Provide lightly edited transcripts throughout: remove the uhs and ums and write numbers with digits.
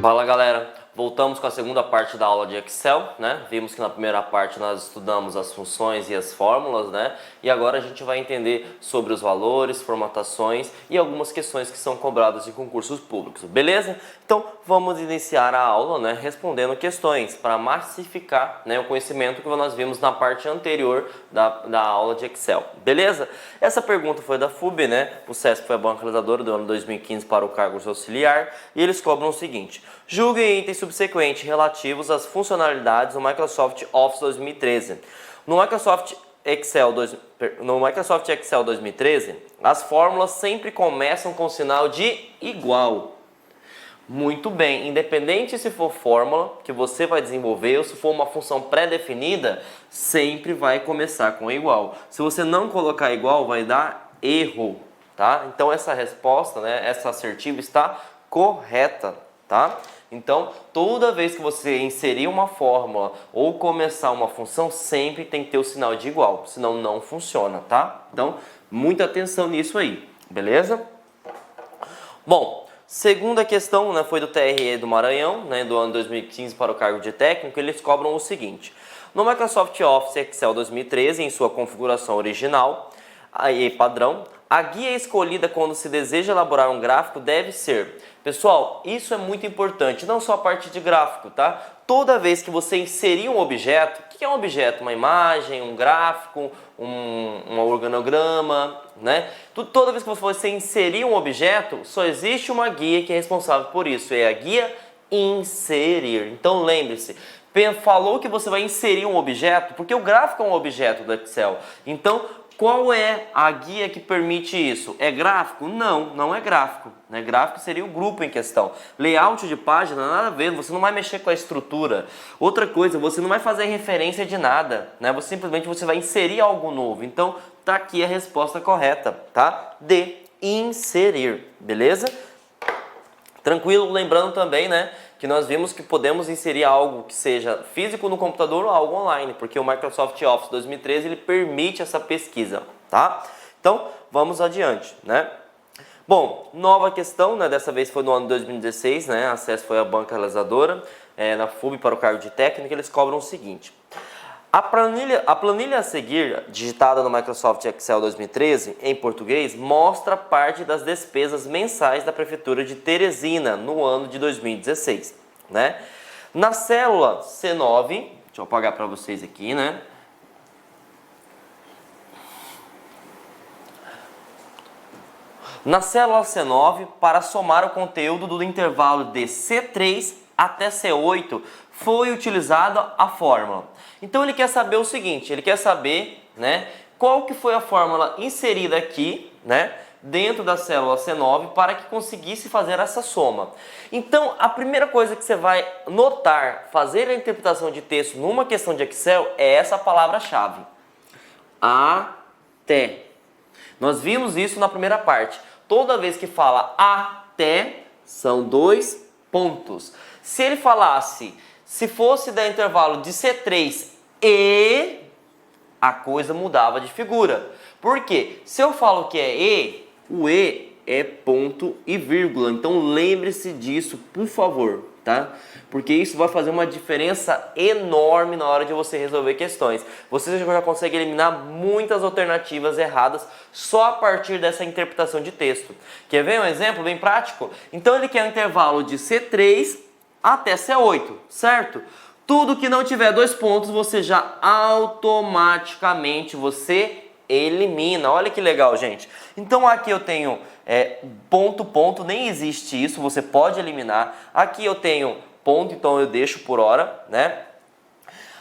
Fala galera, voltamos com a segunda parte da aula de Excel, né? Vimos que na primeira parte nós estudamos as funções e as fórmulas, né? E agora a gente vai entender sobre os valores, formatações e algumas questões que são cobradas em concursos públicos, beleza? Então vamos iniciar a aula, né? Respondendo questões para massificar, né, o conhecimento que nós vimos na parte anterior da aula de Excel, beleza? Essa pergunta foi da FUB, né? O CESP foi a banca realizadora do ano 2015 para o cargo de auxiliar e eles cobram o seguinte: julgue itens subsequentes relativos às funcionalidades do Microsoft Office 2013. No Microsoft Excel 2013, as fórmulas sempre começam com sinal de igual. Muito bem, independente se for fórmula que você vai desenvolver ou se for uma função pré-definida, sempre vai começar com igual. Se você não colocar igual, vai dar erro, tá? Então essa resposta, né, essa assertiva está correta, tá? Então, toda vez que você inserir uma fórmula ou começar uma função, sempre tem que ter o sinal de igual, senão não funciona, tá? Então, muita atenção nisso aí, beleza? Bom, segunda questão, né, foi do TRE do Maranhão, né, do ano 2015 para o cargo de técnico. Eles cobram o seguinte: no Microsoft Office Excel 2013, em sua configuração original e padrão, a guia escolhida quando se deseja elaborar um gráfico deve ser... Pessoal, isso é muito importante, não só a parte de gráfico, tá? Toda vez que você inserir um objeto, o que é um objeto? Uma imagem, um gráfico, um organograma, né? Toda vez que você inserir um objeto, só existe uma guia que é responsável por isso, é a guia inserir. Então lembre-se, falou que você vai inserir um objeto, porque o gráfico é um objeto do Excel. Então, qual é a guia que permite isso? É gráfico? Não, não é gráfico. Né? Gráfico seria o grupo em questão. Layout de página, nada a ver, você não vai mexer com a estrutura. Outra coisa, você não vai fazer referência de nada. Né? Simplesmente você vai inserir algo novo. Então, tá aqui a resposta correta, tá? De inserir, beleza? Tranquilo, lembrando também, né, que nós vimos que podemos inserir algo que seja físico no computador ou algo online, porque o Microsoft Office 2013 ele permite essa pesquisa, tá? Então, vamos adiante, né? Bom, nova questão, né, dessa vez foi no ano 2016, né, a CES foi a banca realizadora, na FUB para o cargo de técnico, eles cobram o seguinte: a planilha a seguir, digitada no Microsoft Excel 2013, em português, mostra parte das despesas mensais da Prefeitura de Teresina no ano de 2016. Né? Na célula C9, deixa eu apagar para vocês aqui, né? Na célula C9, para somar o conteúdo do intervalo de C3 até C8, foi utilizada a fórmula. Então ele quer saber o seguinte, ele quer saber, né, qual que foi a fórmula inserida aqui, né, dentro da célula C9 para que conseguisse fazer essa soma. Então a primeira coisa que você vai notar, fazer a interpretação de texto numa questão de Excel é essa palavra-chave. Até. Nós vimos isso na primeira parte. Toda vez que fala até, são dois pontos. Se ele falasse, se fosse dar intervalo de C3 e, a coisa mudava de figura. Por quê? Se eu falo que é e, o e é ponto e vírgula. Então lembre-se disso, por favor, tá? Porque isso vai fazer uma diferença enorme na hora de você resolver questões. Você já consegue eliminar muitas alternativas erradas só a partir dessa interpretação de texto. Quer ver um exemplo bem prático? Então ele quer um intervalo de C3 até C8, certo? Tudo que não tiver dois pontos, você já automaticamente você elimina. Olha que legal, gente. Então aqui eu tenho ponto, ponto, nem existe isso, você pode eliminar. Aqui eu tenho ponto, então eu deixo por hora, né?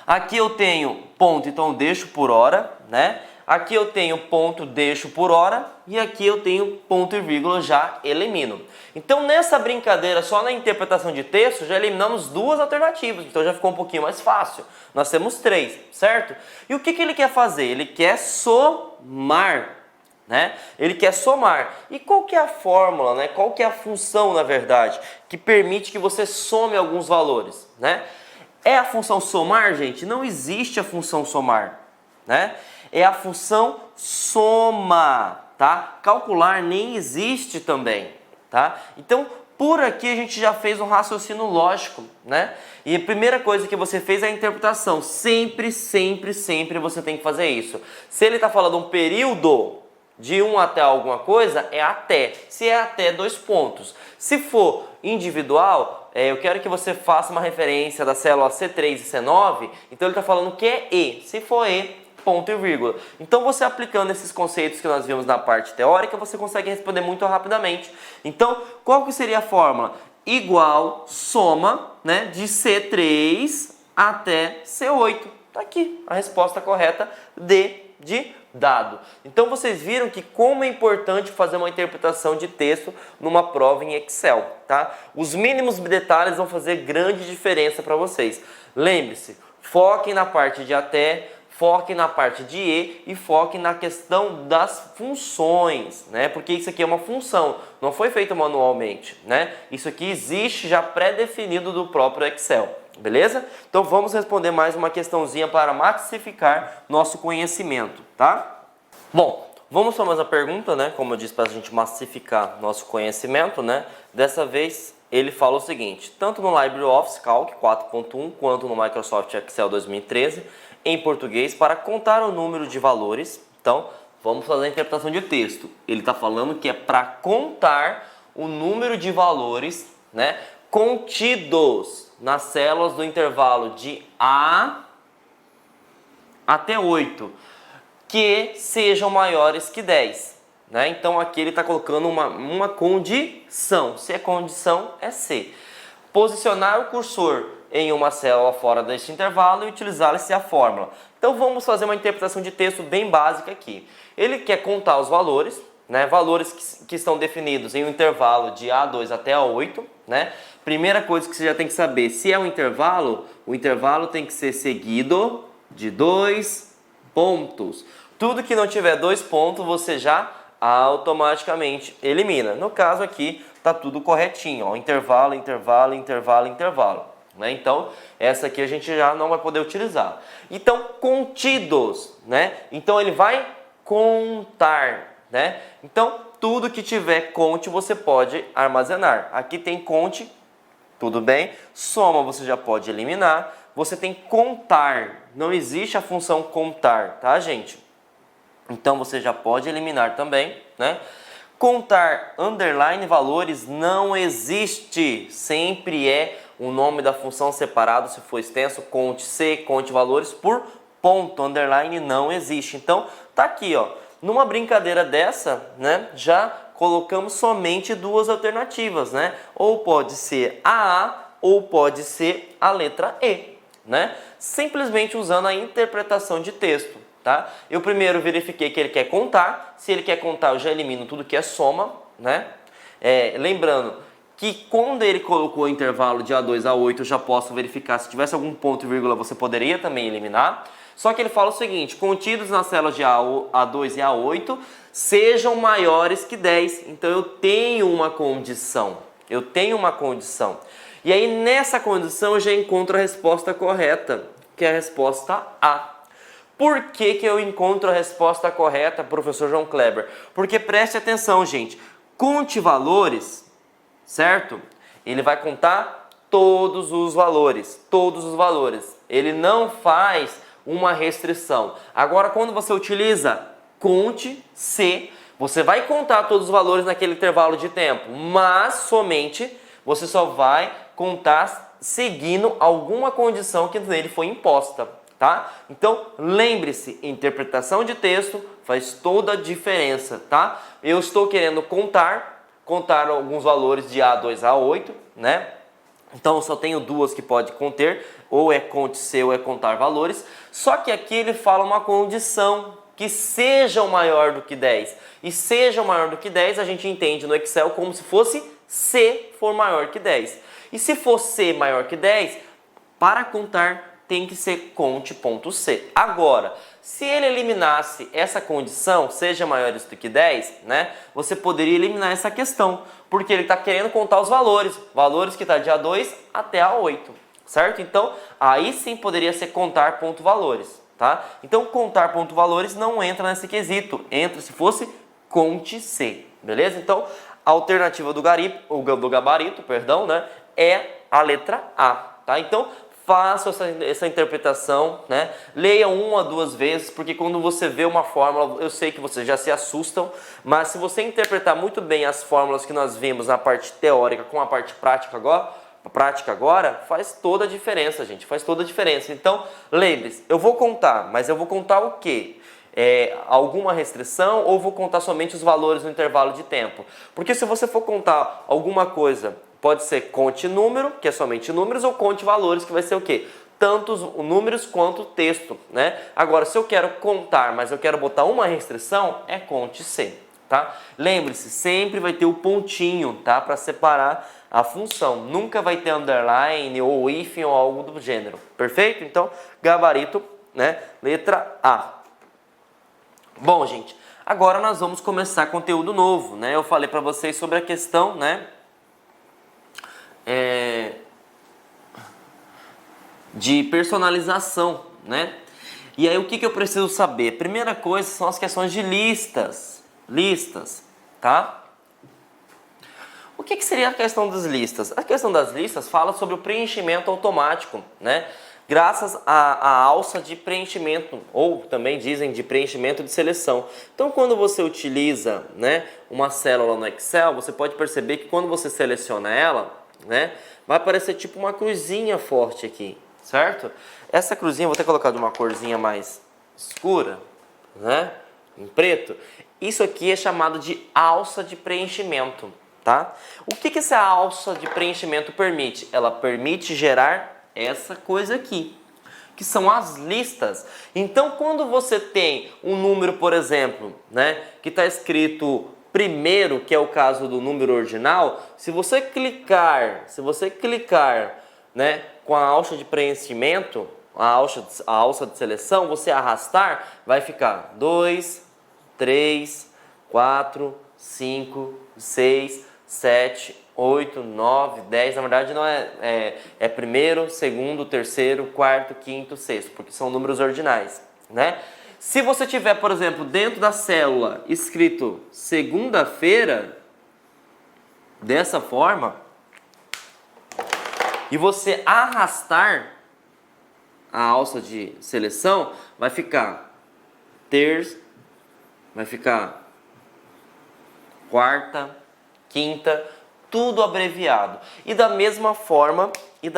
Aqui eu tenho ponto, então eu deixo por hora, né? Aqui eu tenho ponto, deixo por hora, e aqui eu tenho ponto e vírgula, já elimino. Então nessa brincadeira, só na interpretação de texto, já eliminamos duas alternativas, então já ficou um pouquinho mais fácil. Nós temos três, certo? E o que ele quer fazer? Ele quer somar, né? Ele quer somar. E qual que é a fórmula, né? Qual que é a função, na verdade, que permite que você some alguns valores, né? É a função somar, gente? Não existe a função somar, né? É a função soma, tá? Calcular nem existe também, tá? Então, Por aqui a gente já fez um raciocínio lógico, né? E a primeira coisa que você fez é a interpretação. Sempre, sempre, sempre você tem que fazer isso. Se ele está falando um período de 1 até alguma coisa, é até. Se é até, 2 pontos. Se for individual, eu quero que você faça uma referência da célula C3 e C9, então ele está falando que é E. Se for E, ponto e vírgula. Então você aplicando esses conceitos que nós vimos na parte teórica, você consegue responder muito rapidamente. Então, qual que seria a fórmula? Igual soma, né, de C3 até C8. Tá aqui a resposta correta de dado. Então vocês viram que como é importante fazer uma interpretação de texto numa prova em Excel, tá? Os mínimos detalhes vão fazer grande diferença para vocês. Lembre-se, foquem na parte de até, foquem na parte de E e foquem na questão das funções, né? Porque isso aqui é uma função, não foi feito manualmente, né? Isso aqui existe já pré-definido do próprio Excel, beleza? Então vamos responder mais uma questãozinha para massificar nosso conhecimento, tá? Bom, vamos para mais uma pergunta, né? Como eu disse, para a gente massificar nosso conhecimento, né? Dessa vez ele fala o seguinte: tanto no LibreOffice Calc 4.1 quanto no Microsoft Excel 2013, em português, para contar o número de valores. Então, vamos fazer a interpretação de texto. Ele está falando que é para contar o número de valores, né, contidos nas células do intervalo de A até 8, que sejam maiores que 10. Né? Então, aqui ele está colocando uma condição. Se é condição, é C. Posicionar o cursor em uma célula fora deste intervalo e utilizar-se a fórmula. Então vamos fazer uma interpretação de texto bem básica aqui. Ele quer contar os valores, né? Valores que estão definidos em um intervalo de A2 até A8. Né? Primeira coisa que você já tem que saber, se é um intervalo, o intervalo tem que ser seguido de 2 pontos. Tudo que não tiver 2 pontos, você já automaticamente elimina. No caso aqui, está tudo corretinho. Ó. Intervalo, intervalo, intervalo, intervalo. Né? Então, essa aqui a gente já não vai poder utilizar. Então, contidos, né? Então, ele vai contar, né? Então, tudo que tiver conte, você pode armazenar. Aqui tem conte, tudo bem. Soma, você já pode eliminar. Você tem contar, não existe a função contar, tá, gente? Então, você já pode eliminar também, né? Contar underline valores não existe, sempre é o nome da função separado, se for extenso, conte C, conte valores por ponto, underline não existe. Então, tá aqui, ó, numa brincadeira dessa, né, já colocamos somente 2 alternativas, né? Ou pode ser a A ou pode ser a letra E, né? Simplesmente usando a interpretação de texto. Tá? Eu primeiro verifiquei que ele quer contar. Se ele quer contar, eu já elimino tudo que é soma, né? Lembrando que quando ele colocou o intervalo de A2 a 8, eu já posso verificar se tivesse algum ponto e vírgula, você poderia também eliminar. Só que ele fala o seguinte: contidos nas células de A2 e A8 sejam maiores que 10. Então eu tenho uma condição. Eu tenho uma condição. E aí nessa condição eu já encontro a resposta correta, que é a resposta A. Por que eu encontro a resposta correta, professor João Kleber? Porque preste atenção, gente. Conte valores, certo? Ele vai contar todos os valores. Todos os valores. Ele não faz uma restrição. Agora, quando você utiliza conte C, você vai contar todos os valores naquele intervalo de tempo, mas somente você só vai contar seguindo alguma condição que nele foi imposta. Tá? Então, lembre-se, interpretação de texto faz toda a diferença, tá? Eu estou querendo contar alguns valores de A2 a 8, né? Então, eu só tenho 2 que pode conter, ou é conte C ou é contar valores. Só que aqui ele fala uma condição, que sejam maior do que 10. E sejam maior do que 10, a gente entende no Excel como se fosse C for maior que 10. E se for C maior que 10, para contar tem que ser conte.C. Agora, se ele eliminasse essa condição, seja maiores do que 10, né, você poderia eliminar essa questão, porque ele está querendo contar os valores que está de A2 até A8, certo? Então, aí sim poderia ser contar ponto valores, tá? Então, contar ponto valores não entra nesse quesito, entra se fosse conte C, beleza? Então, a alternativa do gabarito, perdão, né, é a letra A, tá? Então, faça essa interpretação, né? Leia uma, duas vezes, porque quando você vê uma fórmula, eu sei que vocês já se assustam, mas se você interpretar muito bem as fórmulas que nós vimos na parte teórica com a parte prática agora, faz toda a diferença, gente, faz toda a diferença. Então, lembre-se, eu vou contar, mas eu vou contar o quê? Alguma restrição ou vou contar somente os valores no intervalo de tempo? Porque se você for contar alguma coisa, pode ser conte número, que é somente números, ou conte valores, que vai ser o quê? Tanto os números quanto o texto, né? Agora, se eu quero contar, mas eu quero botar uma restrição, é conte C, tá? Lembre-se, sempre vai ter o pontinho, tá? Para separar a função. Nunca vai ter underline ou hífen ou algo do gênero. Perfeito? Então, gabarito, né? Letra A. Bom, gente, agora nós vamos começar conteúdo novo, né? Eu falei para vocês sobre a questão, né? De personalização, né? E aí o que eu preciso saber? Primeira coisa são as questões de listas, tá? O que seria a questão das listas? A questão das listas fala sobre o preenchimento automático, né? Graças à alça de preenchimento, ou também dizem de preenchimento de seleção. Então, quando você utiliza, né, uma célula no Excel, você pode perceber que quando você seleciona ela, né, vai aparecer tipo uma cruzinha forte aqui, certo? Essa cruzinha, vou ter colocado uma corzinha mais escura, né, em preto. Isso aqui é chamado de alça de preenchimento, tá? O que essa alça de preenchimento permite? Ela permite gerar essa coisa aqui, que são as listas. Então, quando você tem um número, por exemplo, né, que está escrito primeiro, que é o caso do número ordinal, se você clicar, né, com a alça de preenchimento, a alça de seleção, você arrastar, vai ficar 2, 3, 4, 5, 6, 7, 8, 9, 10, na verdade não é primeiro, segundo, terceiro, quarto, quinto, sexto, porque são números ordinais, né? Se você tiver, por exemplo, dentro da célula escrito segunda-feira, dessa forma, e você arrastar a alça de seleção, vai ficar terça, vai ficar quarta, quinta, tudo abreviado. E da mesma forma que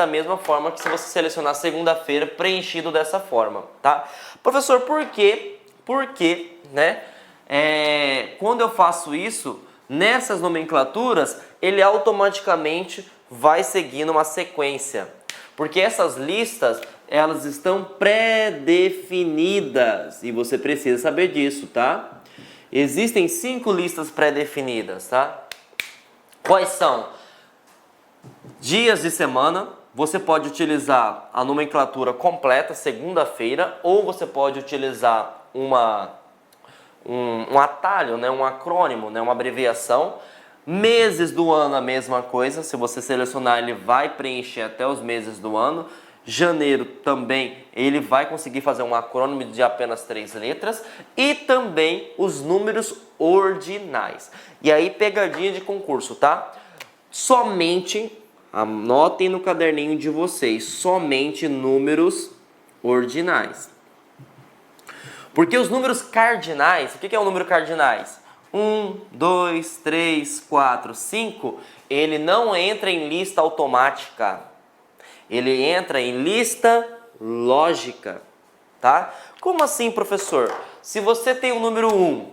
se você selecionar segunda-feira, preenchido dessa forma, tá? Professor, por quê? Porque, né, quando eu faço isso, nessas nomenclaturas, ele automaticamente vai seguindo uma sequência. Porque essas listas, elas estão pré-definidas. E você precisa saber disso, tá? Existem 5 listas pré-definidas, tá? Quais são? Dias de semana, você pode utilizar a nomenclatura completa, segunda-feira, ou você pode utilizar um atalho, né, um acrônimo, né, uma abreviação. Meses do ano, a mesma coisa, se você selecionar, ele vai preencher até os meses do ano. Janeiro também, ele vai conseguir fazer um acrônimo de apenas 3 letras. E também os números ordinais. E aí, pegadinha de concurso, tá? Somente, anotem no caderninho de vocês, somente números ordinais. Porque os números cardinais, o que é um número cardinais? 1, 2, 3, 4, 5, ele não entra em lista automática. Ele entra em lista lógica, tá? Como assim, professor? Se você tem o número 1,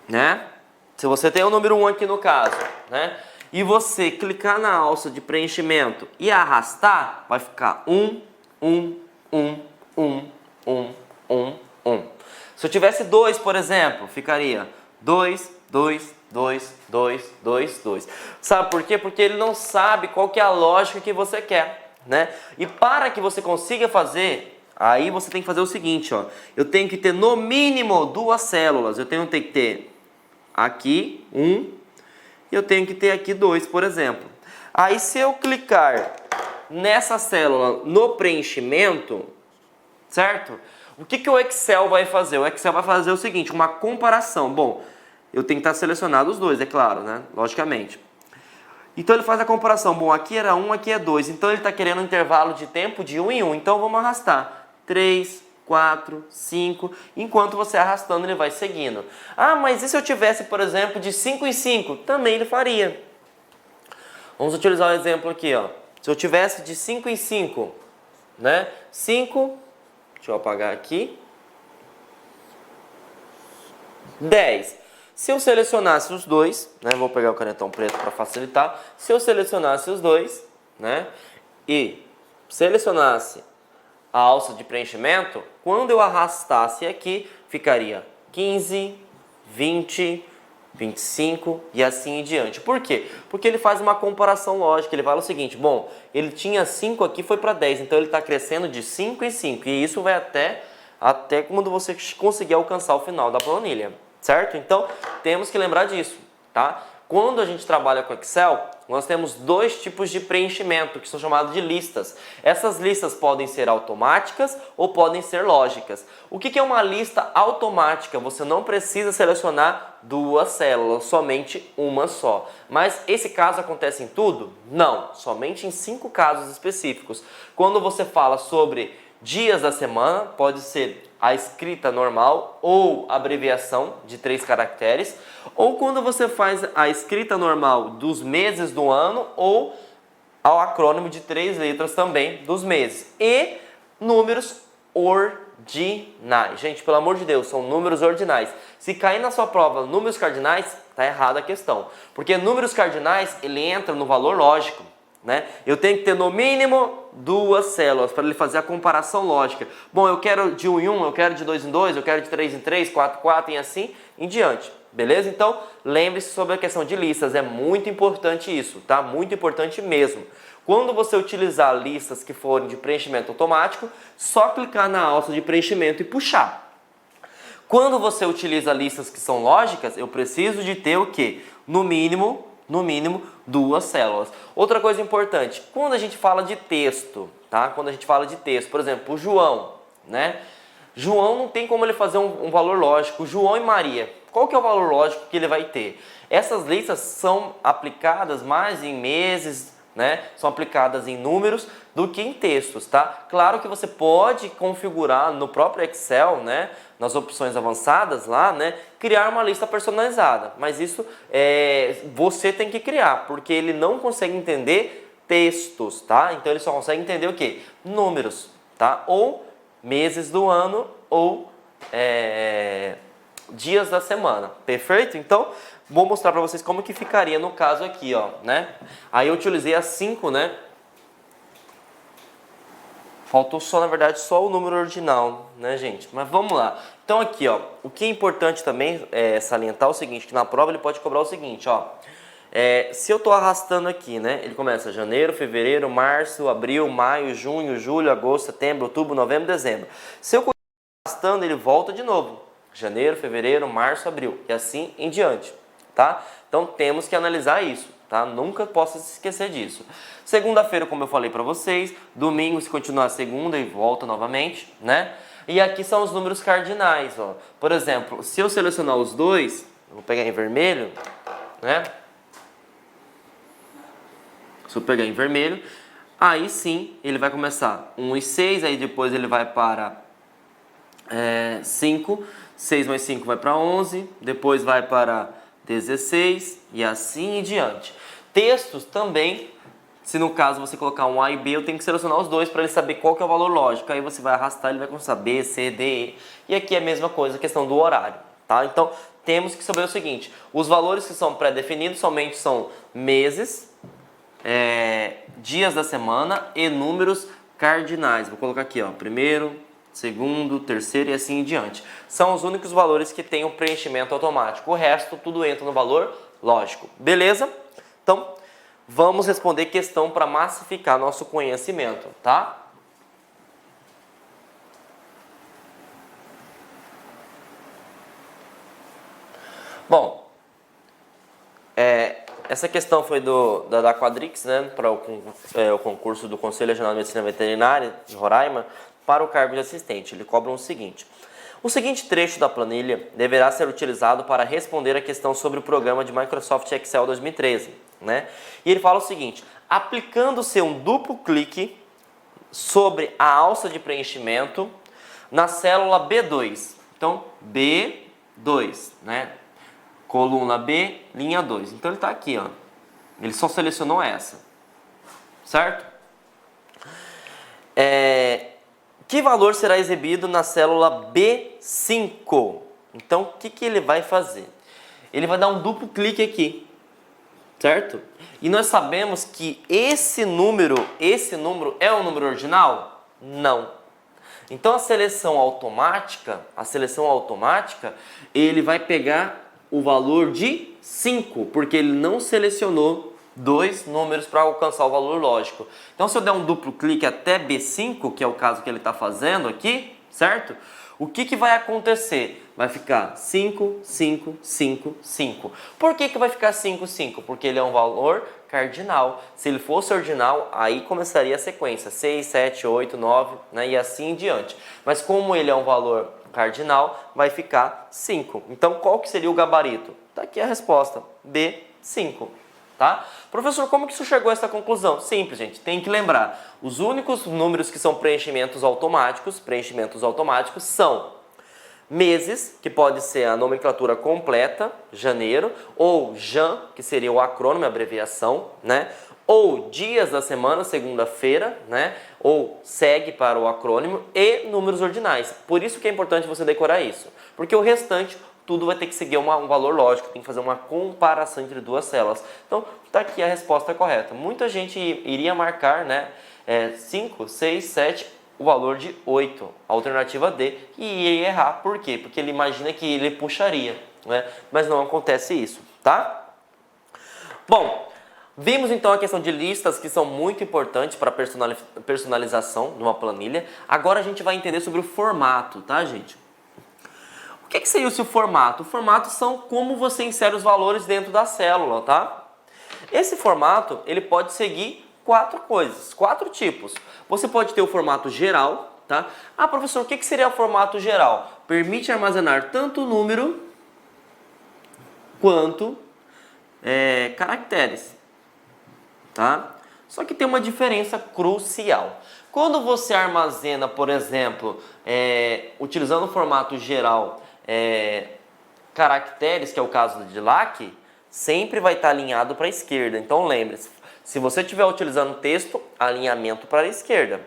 né? Se você tem o número 1 aqui no caso, né? E você clicar na alça de preenchimento e arrastar, vai ficar 1, 1, 1, 1, 1, 1, 1. Se eu tivesse 2, por exemplo, ficaria 2, 2, 2, 2, 2, 2. Sabe por quê? Porque ele não sabe qual que é a lógica que você quer, né? E para que você consiga fazer, aí você tem que fazer o seguinte, ó. Eu tenho que ter no mínimo 2 células. Eu tenho que ter aqui 1 e eu tenho que ter aqui 2, por exemplo. Aí se eu clicar nessa célula no preenchimento, certo? O que o Excel vai fazer? O Excel vai fazer o seguinte, uma comparação. Bom, eu tenho que estar selecionado os dois, é claro, né? Logicamente. Então ele faz a comparação. Bom, aqui era 1, aqui é 2. Então ele está querendo um intervalo de tempo de 1 em 1. Então vamos arrastar. 3, 4, 5. Enquanto você arrastando, ele vai seguindo. Ah, mas e se eu tivesse, por exemplo, de 5 em 5? Também ele faria. Vamos utilizar um exemplo aqui, ó. Se eu tivesse de 5 em 5, né? 5, deixa eu apagar aqui. 10. Se eu selecionasse os dois, né? Vou pegar o canetão preto para facilitar. Se eu selecionasse os dois, né? E selecionasse a alça de preenchimento, quando eu arrastasse aqui, ficaria 15, 20, 25 e assim em diante. Por quê? Porque ele faz uma comparação lógica. Ele fala o seguinte, bom, ele tinha 5 aqui, foi para 10, então ele está crescendo de 5 em 5. E isso vai até quando você conseguir alcançar o final da planilha, certo? Então, temos que lembrar disso, tá? Quando a gente trabalha com Excel, nós temos dois tipos de preenchimento, que são chamados de listas. Essas listas podem ser automáticas ou podem ser lógicas. O que é uma lista automática? Você não precisa selecionar duas células, somente uma só. Mas esse caso acontece em tudo? Não, somente em 5 casos específicos. Quando você fala sobre dias da semana, pode ser a escrita normal ou abreviação de 3 caracteres, ou quando você faz a escrita normal dos meses do ano ou ao acrônimo de 3 letras também dos meses. E números ordinais. Gente, pelo amor de Deus, são números ordinais. Se cair na sua prova números cardinais, tá errada a questão. Porque números cardinais, ele entra no valor lógico. Né? Eu tenho que ter no mínimo 2 células para ele fazer a comparação lógica. Bom, eu quero de 1 em 1, eu quero de 2 em 2, eu quero de 3 em 3, 4 em 4 e assim em diante. Beleza? Então, lembre-se sobre a questão de listas. É muito importante isso, tá? Muito importante mesmo. Quando você utilizar listas que forem de preenchimento automático, só clicar na alça de preenchimento e puxar. Quando você utiliza listas que são lógicas, eu preciso de ter o quê? No mínimo 2 células. Outra coisa importante, quando a gente fala de texto, tá? Quando a gente fala de texto, por exemplo, o João, né? João não tem como ele fazer um valor lógico. João e Maria, qual que é o valor lógico que ele vai ter? Essas listas são aplicadas mais em meses, né? São aplicadas em números do que em textos, tá? Claro que você pode configurar no próprio Excel, né? Nas opções avançadas lá, né? Criar uma lista personalizada, mas isso você tem que criar, porque ele não consegue entender textos, tá? Então ele só consegue entender o quê? Números, tá? Ou meses do ano ou dias da semana, perfeito? Então, vou mostrar para vocês como que ficaria no caso aqui, ó, né? Aí eu utilizei as 5, né? Faltou só, na verdade, só o número ordinal, né, gente? Mas vamos lá. Então aqui, ó, o que é importante também é salientar o seguinte, que na prova ele pode cobrar o seguinte, ó. Se eu tô arrastando aqui, né, ele começa janeiro, fevereiro, março, abril, maio, junho, julho, agosto, setembro, outubro, novembro, dezembro. Se eu continuar arrastando, ele volta de novo. Janeiro, fevereiro, março, abril e assim em diante, tá? Então temos que analisar isso, tá? Nunca possa se esquecer disso. Segunda-feira, como eu falei para vocês, domingo se continuar segunda e volta novamente, né? E aqui são os números cardinais, ó. Por exemplo, se eu selecionar os dois, eu vou pegar em vermelho, né? Se eu pegar em vermelho, aí sim ele vai começar 1 e 6, aí depois ele vai para 5, 6 mais 5 vai para 11, depois vai para 16 e assim em diante. Textos também, se no caso você colocar um A e B, eu tenho que selecionar os dois para ele saber qual que é o valor lógico. Aí você vai arrastar, ele vai começar B, C, D, E. E aqui é a mesma coisa, a questão do horário, tá? Então, temos que saber o seguinte, os valores que são pré-definidos somente são meses, dias da semana e números cardinais. Vou colocar aqui, ó, primeiro, segundo, terceiro e assim em diante. São os únicos valores que têm o preenchimento automático. O resto, tudo entra no valor lógico. Beleza? Então, vamos responder questão para massificar nosso conhecimento, tá? Bom, essa questão foi da Quadrix, né, para o concurso do Conselho Regional de Medicina Veterinária de Roraima, para o cargo de assistente. Ele cobra o seguinte: O seguinte trecho da planilha deverá ser utilizado para responder a questão sobre o programa de Microsoft Excel 2013, né? E ele fala o seguinte: aplicando-se um duplo clique sobre a alça de preenchimento na célula B2. Então, B2, né? Coluna B, linha 2. Então ele está aqui, ó. Ele só selecionou essa, certo? Que valor será exibido na célula B5? Então, o que ele vai fazer? Ele vai dar um duplo clique aqui, certo? E nós sabemos que esse número é um número ordinal? Não. Então, a seleção automática, ele vai pegar o valor de 5, porque ele não selecionou dois números para alcançar o valor lógico. Então, se eu der um duplo clique até B5, que é o caso que ele está fazendo aqui, certo? O que vai acontecer? Vai ficar 5, 5, 5, 5. Por que vai ficar 5, 5? Porque ele é um valor cardinal. Se ele fosse ordinal, aí começaria a sequência 6, 7, 8, 9, né? E assim em diante. Mas como ele é um valor cardinal, vai ficar 5. Então, qual que seria o gabarito? Está aqui a resposta, B5. Tá? Professor, como que isso chegou a essa conclusão? Simples, gente. Tem que lembrar. Os únicos números que são preenchimentos automáticos são meses, que pode ser a nomenclatura completa, janeiro, ou JAN, que seria o acrônimo, a abreviação, né? Ou dias da semana, segunda-feira, né? Ou segue para o acrônimo, e números ordinais. Por isso que é importante você decorar isso. Porque o restante tudo vai ter que seguir um valor lógico, tem que fazer uma comparação entre duas células. Então, está aqui a resposta correta. Muita gente iria marcar, né, 5, 6, 7, o valor de 8, alternativa D, e ia errar. Por quê? Porque ele imagina que ele puxaria, né? Mas não acontece isso, tá? Bom, vimos então a questão de listas, que são muito importantes para a personalização de uma planilha. Agora a gente vai entender sobre o formato, tá, gente? O que seria esse formato? O formato são como você insere os valores dentro da célula, tá? Esse formato, ele pode seguir 4 coisas, 4 tipos. Você pode ter o formato geral, tá? Ah, professor, o que seria o formato geral? Permite armazenar tanto número quanto caracteres, tá? Só que tem uma diferença crucial. Quando você armazena, por exemplo, utilizando o formato geral, caracteres, que é o caso do DILAC, sempre vai estar alinhado para a esquerda. Então lembre-se, se você estiver utilizando texto, alinhamento para a esquerda.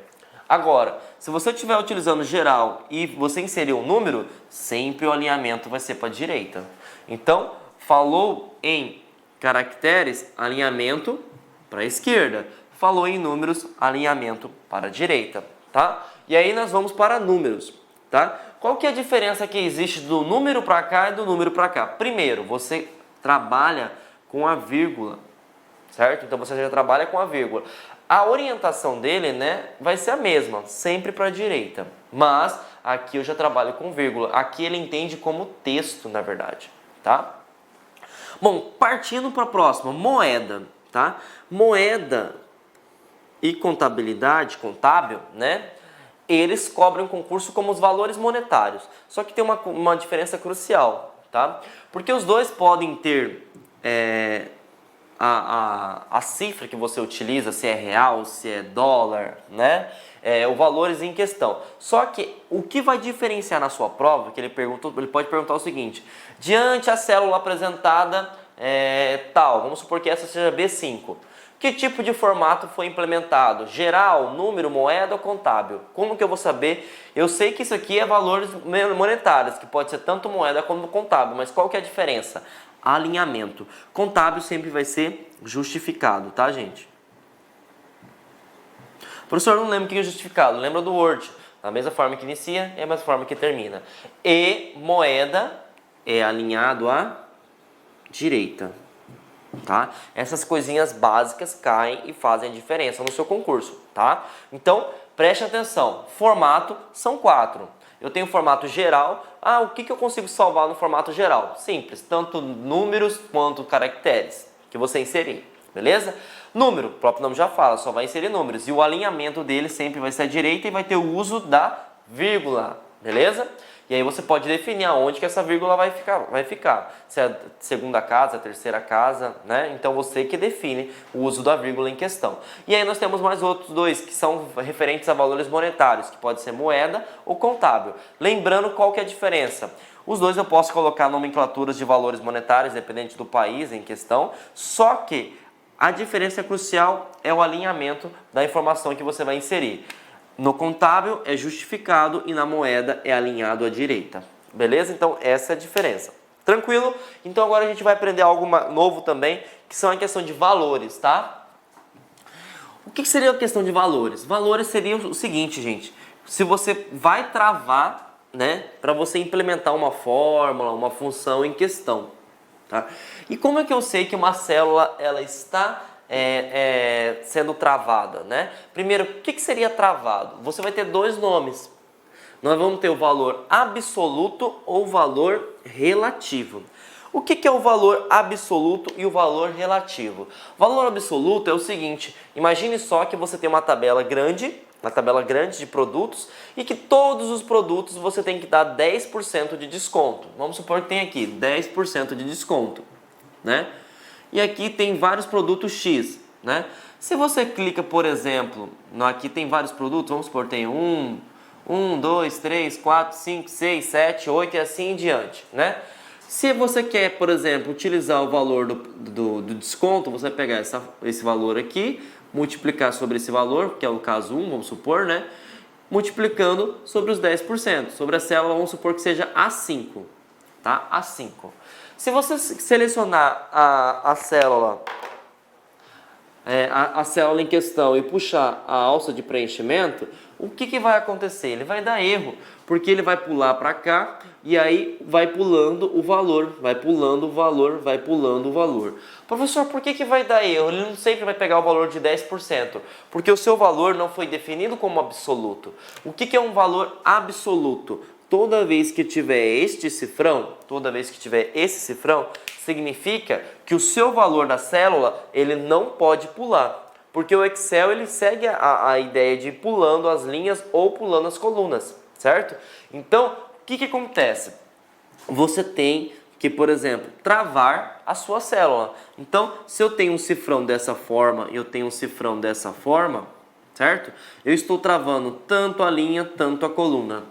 Agora, se você estiver utilizando geral e você inserir um número, sempre o alinhamento vai ser para a direita. Então, falou em caracteres, alinhamento para a esquerda. Falou em números, alinhamento para a direita, tá? E aí nós vamos para números, tá? Qual que é a diferença que existe do número para cá e do número para cá? Primeiro, você trabalha com a vírgula, certo? Então você já trabalha com a vírgula. A orientação dele, né, vai ser a mesma, sempre para a direita. Mas aqui eu já trabalho com vírgula. Aqui ele entende como texto, na verdade, tá? Bom, partindo para a próxima, moeda, tá? Moeda e contabilidade, contábil, né? Eles cobram concurso como os valores monetários. Só que tem uma diferença crucial, tá? Porque os dois podem ter a cifra que você utiliza, se é real, se é dólar, né? Os valores em questão. Só que o que vai diferenciar na sua prova, que ele pode perguntar o seguinte: diante a célula apresentada tal, vamos supor que essa seja B5. Que tipo de formato foi implementado? Geral, número, moeda ou contábil? Como que eu vou saber? Eu sei que isso aqui é valores monetários, que pode ser tanto moeda como contábil, mas qual que é a diferença? Alinhamento. Contábil sempre vai ser justificado, tá, gente? Professor, não lembro o que é justificado. Lembra do Word. Da mesma forma que inicia, é a mesma forma que termina. E moeda é alinhado à direita. Tá? Essas coisinhas básicas caem e fazem a diferença no seu concurso, tá? Então, preste atenção. Formato são 4. Eu tenho formato geral. Ah, o que eu consigo salvar no formato geral? Simples, tanto números quanto caracteres que você inserir, beleza? Número, o próprio nome já fala, só vai inserir números. E o alinhamento dele sempre vai ser à direita e vai ter o uso da vírgula, beleza? E aí você pode definir aonde que essa vírgula vai ficar. Se é a segunda casa, a terceira casa, né? Então você que define o uso da vírgula em questão. E aí nós temos mais outros dois que são referentes a valores monetários, que pode ser moeda ou contábil. Lembrando qual que é a diferença. Os dois eu posso colocar nomenclaturas de valores monetários, dependente do país em questão, só que a diferença crucial é o alinhamento da informação que você vai inserir. No contábil é justificado e na moeda é alinhado à direita. Beleza? Então essa é a diferença. Tranquilo? Então agora a gente vai aprender algo novo também, que são a questão de valores, tá? O que seria a questão de valores? Valores seria o seguinte, gente. Se você vai travar, né, para você implementar uma fórmula, uma função em questão, tá? E como é que eu sei que uma célula ela está sendo travada, né? Primeiro, o que seria travado? Você vai ter dois nomes. Nós vamos ter o valor absoluto ou valor relativo. O que é o valor absoluto e o valor relativo? O valor absoluto é o seguinte: imagine só que você tem uma tabela grande de produtos e que todos os produtos você tem que dar 10% de desconto. Vamos supor que tem aqui 10% de desconto, né? E aqui tem vários produtos X, né? Se você clica, por exemplo, aqui tem vários produtos, vamos supor, tem 1, 2, 3, 4, 5, 6, 7, 8 e assim em diante, né? Se você quer, por exemplo, utilizar o valor do desconto, você vai pegar esse valor aqui, multiplicar sobre esse valor, que é o caso 1, vamos supor, né? Multiplicando sobre os 10%. Sobre a célula, vamos supor que seja A5, tá? A5. Se você selecionar a célula em questão e puxar a alça de preenchimento, o que vai acontecer? Ele vai dar erro, porque ele vai pular para cá e aí vai pulando o valor, vai pulando o valor, vai pulando o valor. Professor, por que vai dar erro? Ele não sempre vai pegar o valor de 10%, porque o seu valor não foi definido como absoluto. O que é um valor absoluto? Toda vez que tiver esse cifrão, significa que o seu valor da célula, ele não pode pular. Porque o Excel, ele segue a ideia de ir pulando as linhas ou pulando as colunas, certo? Então, o que acontece? Você tem que, por exemplo, travar a sua célula. Então, se eu tenho um cifrão dessa forma e eu tenho um cifrão dessa forma, certo? Eu estou travando tanto a linha, tanto a coluna.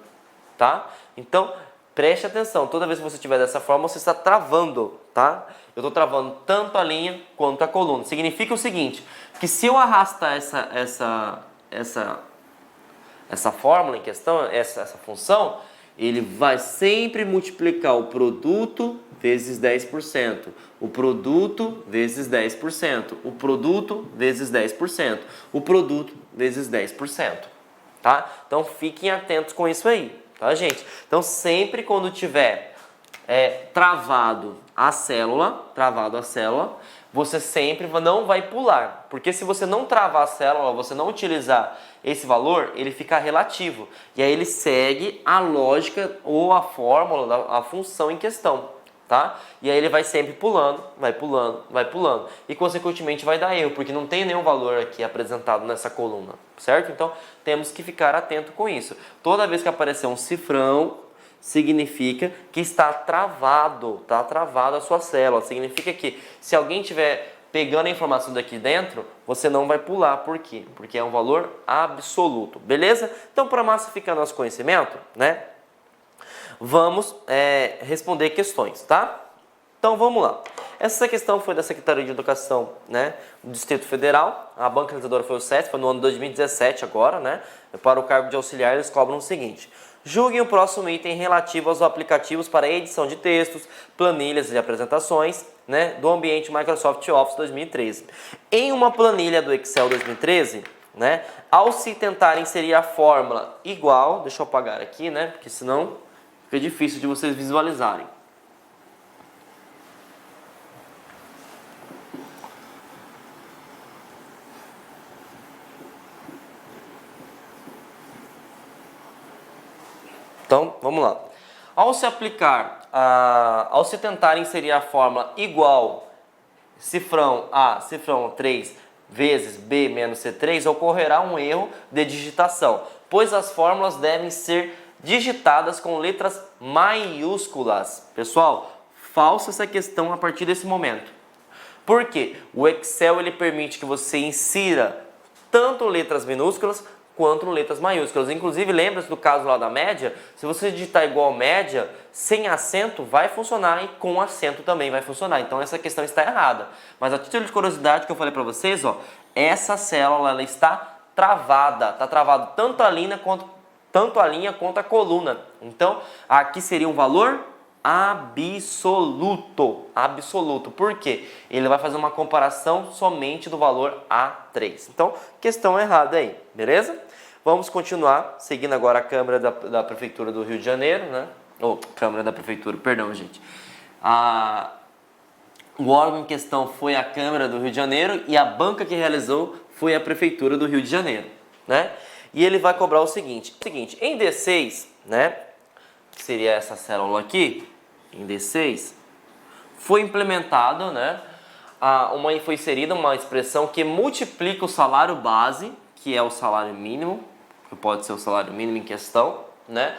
Tá? Então, preste atenção, toda vez que você tiver dessa forma, você está travando, tá? Eu estou travando tanto a linha quanto a coluna. Significa o seguinte, que se eu arrastar essa fórmula em questão, essa função, ele vai sempre multiplicar o produto vezes 10%, o produto vezes 10%, o produto vezes 10%, o produto vezes 10%, tá? Então, fiquem atentos com isso aí. Tá, gente? Então, sempre quando tiver travado a célula, você sempre não vai pular. Porque se você não travar a célula, você não utilizar esse valor, ele fica relativo. E aí ele segue a lógica ou a fórmula, a função em questão. Tá? E aí ele vai sempre pulando, vai pulando, vai pulando. E consequentemente vai dar erro, porque não tem nenhum valor aqui apresentado nessa coluna, certo? Então temos que ficar atento com isso. Toda vez que aparecer um cifrão, significa que está travado a sua célula. Significa que se alguém estiver pegando a informação daqui dentro, você não vai pular. Por quê? Porque é um valor absoluto, beleza? Então, para massificar nosso conhecimento, né? Vamos responder questões, tá? Então vamos lá. Essa questão foi da Secretaria de Educação, né, do Distrito Federal. A banca realizadora foi o SESC, foi no ano 2017 agora, né? Para o cargo de auxiliar eles cobram o seguinte: julguem o próximo item relativo aos aplicativos para edição de textos, planilhas e apresentações, né, do ambiente Microsoft Office 2013. Em uma planilha do Excel 2013, né, ao se tentar inserir a fórmula igual, deixa eu apagar aqui, né, porque senão fica difícil de vocês visualizarem. Então, vamos lá. Ao se tentar inserir a fórmula igual cifrão A, cifrão 3 vezes B menos C3, ocorrerá um erro de digitação, pois as fórmulas devem ser digitadas com letras maiúsculas. Pessoal, falsa essa questão a partir desse momento. Por quê? O Excel ele permite que você insira tanto letras minúsculas quanto letras maiúsculas. Inclusive, lembra-se do caso lá da média? Se você digitar igual média, sem acento vai funcionar e com acento também vai funcionar. Então essa questão está errada. Mas a título de curiosidade que eu falei para vocês, ó, essa célula ela está travada. Está travado tanto a linha quanto a coluna. Então aqui seria um valor absoluto. Absoluto. Por quê? Ele vai fazer uma comparação somente do valor A3. Então, questão errada aí, beleza? Vamos continuar, seguindo agora a Câmara da Prefeitura do Rio de Janeiro, né? Câmara da Prefeitura, perdão, gente. O órgão em questão foi a Câmara do Rio de Janeiro e a banca que realizou foi a Prefeitura do Rio de Janeiro, né? E ele vai cobrar o seguinte, em D6, né? Que seria essa célula aqui, em D6, foi implementado, né? Foi inserida uma expressão que multiplica o salário base, que é o salário mínimo, que pode ser o salário mínimo em questão, né?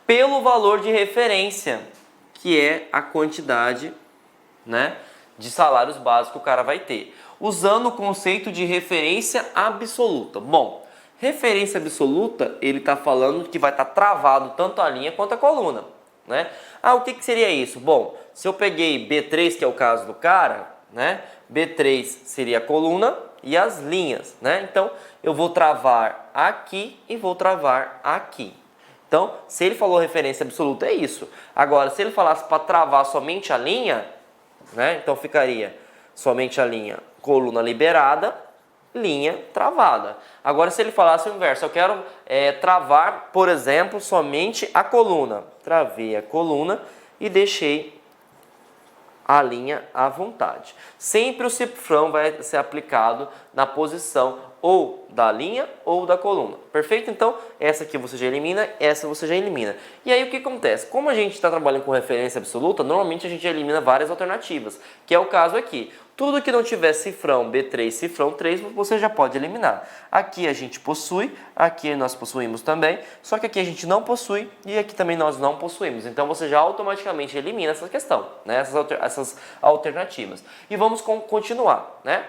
Pelo valor de referência, que é a quantidade, né, de salários básicos que o cara vai ter, usando o conceito de referência absoluta. Bom, referência absoluta, ele está falando que vai estar travado tanto a linha quanto a coluna, né? O que seria isso? Bom, se eu peguei B3, que é o caso do cara, né? B3 seria a coluna e as linhas, né? Então, eu vou travar aqui e vou travar aqui. Então, se ele falou referência absoluta, é isso. Agora, se ele falasse para travar somente a linha, né? Então, ficaria somente a linha, coluna liberada, linha travada. Agora, se ele falasse o inverso, eu quero travar, por exemplo, somente a coluna. Travei a coluna e deixei a linha à vontade. Sempre o cifrão vai ser aplicado na posição ou da linha ou da coluna. Perfeito? Então, essa aqui você já elimina, essa você já elimina. E aí o que acontece? Como a gente está trabalhando com referência absoluta, normalmente a gente elimina várias alternativas, que é o caso aqui. Tudo que não tiver cifrão B3, cifrão 3, você já pode eliminar. Aqui a gente possui, aqui nós possuímos também, só que aqui a gente não possui e aqui também nós não possuímos. Então você já automaticamente elimina essa questão, né? essas alternativas. E vamos continuar, né?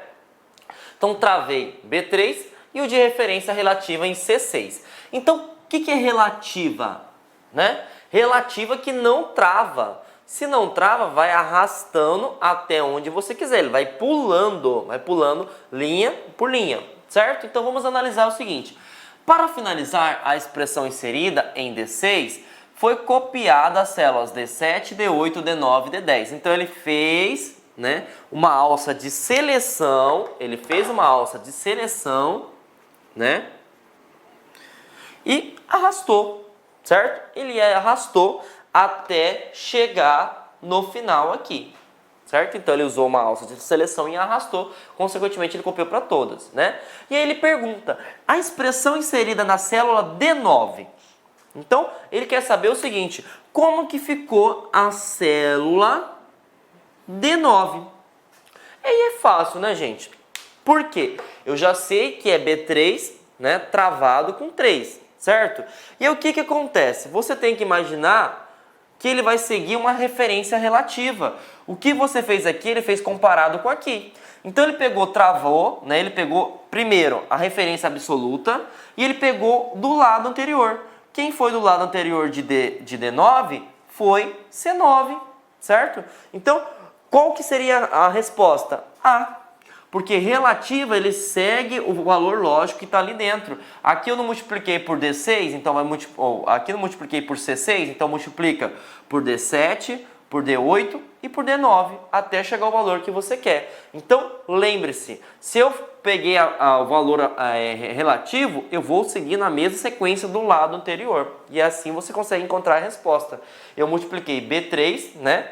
Então travei B3 e o de referência relativa em C6. Então o que é relativa, né? Relativa que não trava. Se não trava, vai arrastando até onde você quiser. Ele vai pulando linha por linha, certo? Então vamos analisar o seguinte. Para finalizar, a expressão inserida em D6 foi copiada as células D7, D8, D9 e D10. Então ele fez, né, uma alça de seleção. Ele fez uma alça de seleção, né? E arrastou, certo? Ele arrastou até chegar no final aqui, certo? Então ele usou uma alça de seleção e arrastou, consequentemente ele copiou para todas, né? E aí ele pergunta, a expressão inserida na célula D9. Então ele quer saber o seguinte, como que ficou a célula D9? E aí é fácil, né, gente? Por quê? Eu já sei que é B3, né, travado com 3, certo? E aí o que acontece? Você tem que imaginar que ele vai seguir uma referência relativa. O que você fez aqui, ele fez comparado com aqui. Então ele pegou, travou, né? Ele pegou primeiro a referência absoluta e ele pegou do lado anterior. Quem foi do lado anterior de D9 foi C9, certo? Então, qual que seria a resposta? A. Porque relativa, ele segue o valor lógico que está ali dentro. Aqui eu não multipliquei por D6, então aqui eu não multipliquei por C6, então multiplica por D7, por D8 e por D9, até chegar ao valor que você quer. Então, lembre-se, se eu peguei o valor relativo, eu vou seguir na mesma sequência do lado anterior. E assim você consegue encontrar a resposta. Eu multipliquei B3, né,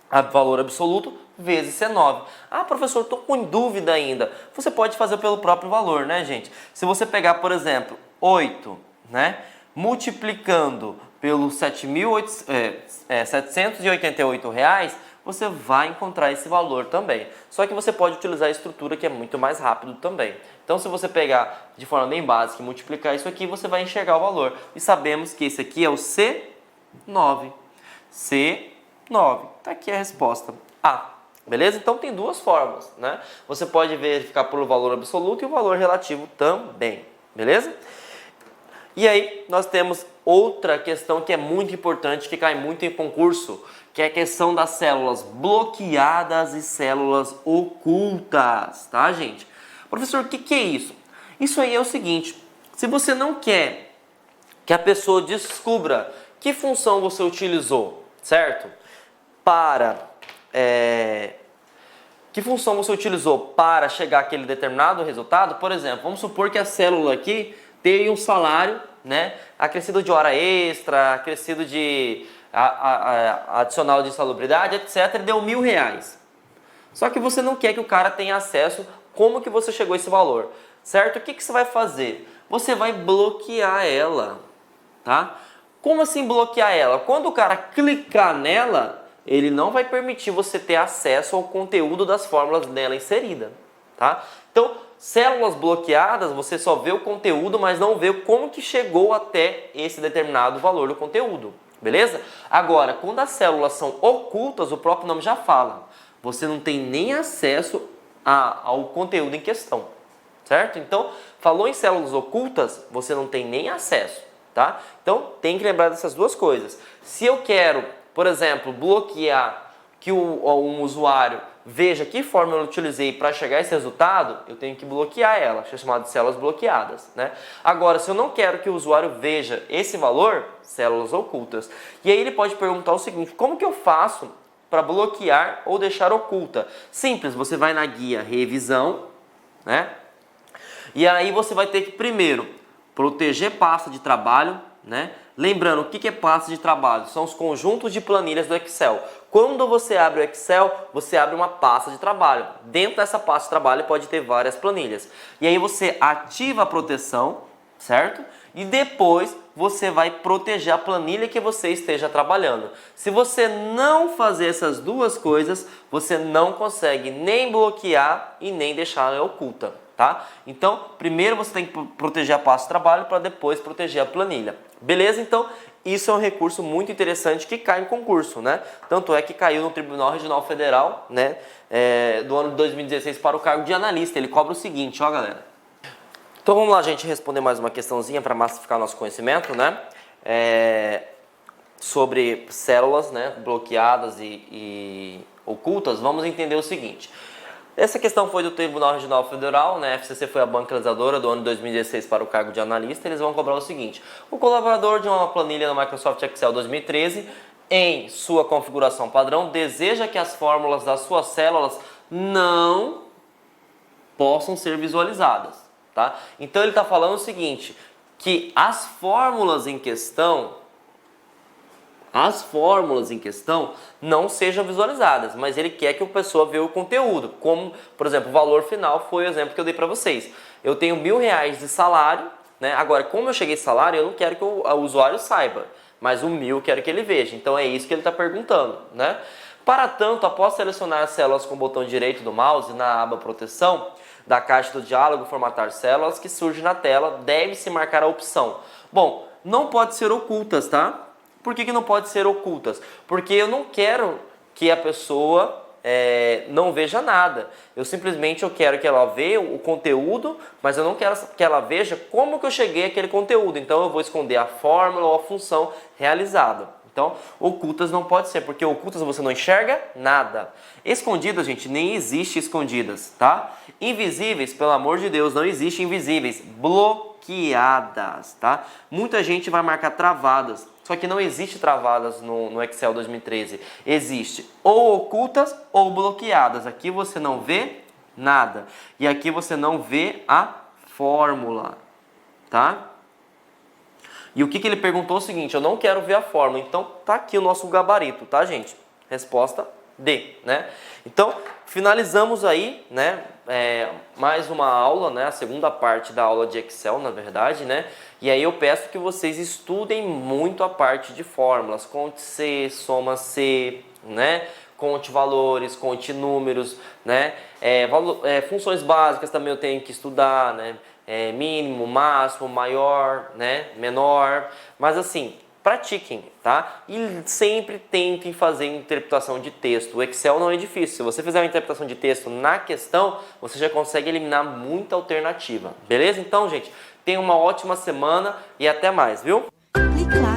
a valor absoluto, vezes C9. Professor, estou com dúvida ainda. Você pode fazer pelo próprio valor, né, gente? Se você pegar, por exemplo, 8, né, multiplicando pelos R$788, você vai encontrar esse valor também. Só que você pode utilizar a estrutura que é muito mais rápido também. Então, se você pegar de forma bem básica e multiplicar isso aqui, você vai enxergar o valor. E sabemos que esse aqui é o C9. C9. Tá aqui a resposta A. Beleza? Então, tem duas formas, né? Você pode verificar pelo valor absoluto e o valor relativo também. Beleza? E aí, nós temos outra questão que é muito importante, que cai muito em concurso, que é a questão das células bloqueadas e células ocultas, tá, gente? Professor, o que é isso? Isso aí é o seguinte, se você não quer que a pessoa descubra que função você utilizou, certo? Que função você utilizou para chegar àquele determinado resultado? Por exemplo, vamos supor que a célula aqui tem um salário, né, acrescido de hora extra, acrescido de adicional de insalubridade, etc, e deu R$1.000. Só que você não quer que o cara tenha acesso como que você chegou a esse valor, certo? O que você vai fazer? Você vai bloquear ela, tá? Como assim bloquear ela? Quando o cara clicar nela, ele não vai permitir você ter acesso ao conteúdo das fórmulas nela inserida, tá? Então, células bloqueadas, você só vê o conteúdo, mas não vê como que chegou até esse determinado valor do conteúdo, beleza? Agora, quando as células são ocultas, o próprio nome já fala, você não tem nem acesso ao conteúdo em questão, certo? Então, falou em células ocultas, você não tem nem acesso, tá? Então, tem que lembrar dessas duas coisas. Se eu quero, por exemplo, bloquear que um usuário veja que fórmula eu utilizei para chegar a esse resultado, eu tenho que bloquear ela, que é chamado de células bloqueadas, né? Agora, se eu não quero que o usuário veja esse valor, células ocultas. E aí ele pode perguntar o seguinte, como que eu faço para bloquear ou deixar oculta? Simples, você vai na guia revisão, né? E aí você vai ter que primeiro proteger pasta de trabalho, né? Lembrando, o que é pasta de trabalho? São os conjuntos de planilhas do Excel. Quando você abre o Excel, você abre uma pasta de trabalho. Dentro dessa pasta de trabalho pode ter várias planilhas. E aí você ativa a proteção, certo? E depois você vai proteger a planilha que você esteja trabalhando. Se você não fazer essas duas coisas, você não consegue nem bloquear e nem deixar ela oculta, tá? Então, primeiro você tem que proteger a pasta de trabalho para depois proteger a planilha. Beleza? Então, isso é um recurso muito interessante que cai em concurso, né? Tanto é que caiu no Tribunal Regional Federal, né? Do ano de 2016 para o cargo de analista. Ele cobra o seguinte, ó, galera. Então vamos lá, gente, responder mais uma questãozinha para massificar nosso conhecimento, né? Sobre células, né, bloqueadas e ocultas. Vamos entender o seguinte. Essa questão foi do Tribunal Regional Federal, né? A FCC foi a bancarizadora do ano de 2016 para o cargo de analista. Eles vão cobrar o seguinte: o colaborador de uma planilha no Microsoft Excel 2013, em sua configuração padrão, deseja que as fórmulas das suas células não possam ser visualizadas, tá? Então ele está falando o seguinte, que as fórmulas em questão não sejam visualizadas, mas ele quer que a pessoa veja o conteúdo, como, por exemplo, o valor final foi o exemplo que eu dei para vocês. Eu tenho R$1.000 de salário, né? Agora, como eu cheguei a esse salário, eu não quero que o usuário saiba, mas o 1.000 eu quero que ele veja. Então é isso que ele está perguntando, né? Para tanto, após selecionar as células com o botão direito do mouse na aba proteção da caixa do diálogo formatar células que surge na tela, deve-se marcar a opção. Bom, não pode ser ocultas, tá? Por que não pode ser ocultas? Porque eu não quero que a pessoa não veja nada. Eu simplesmente quero que ela veja o conteúdo, mas eu não quero que ela veja como que eu cheguei àquele conteúdo. Então eu vou esconder a fórmula ou a função realizada. Então, ocultas não pode ser, porque ocultas você não enxerga nada. Escondidas, gente, nem existe escondidas, tá? Invisíveis, pelo amor de Deus, não existe invisíveis. Bloqueadas, tá? Muita gente vai marcar travadas. Só que não existe travadas no Excel 2013. Existe ou ocultas ou bloqueadas. Aqui você não vê nada. E aqui você não vê a fórmula, tá? E o que ele perguntou é o seguinte, eu não quero ver a fórmula. Então tá aqui o nosso gabarito, tá, gente? Resposta D, né? Então, finalizamos aí, né? Mais uma aula, né? A segunda parte da aula de Excel, na verdade, né? E aí eu peço que vocês estudem muito a parte de fórmulas, conte C, soma C, né? conte valores, conte números, né? Funções básicas também eu tenho que estudar, né? Mínimo, máximo, maior, né? Menor, mas assim, pratiquem, tá? E sempre tentem fazer interpretação de texto. O Excel não é difícil. Se você fizer uma interpretação de texto na questão, você já consegue eliminar muita alternativa. Beleza? Então, gente, tenha uma ótima semana e até mais, viu? Clique lá.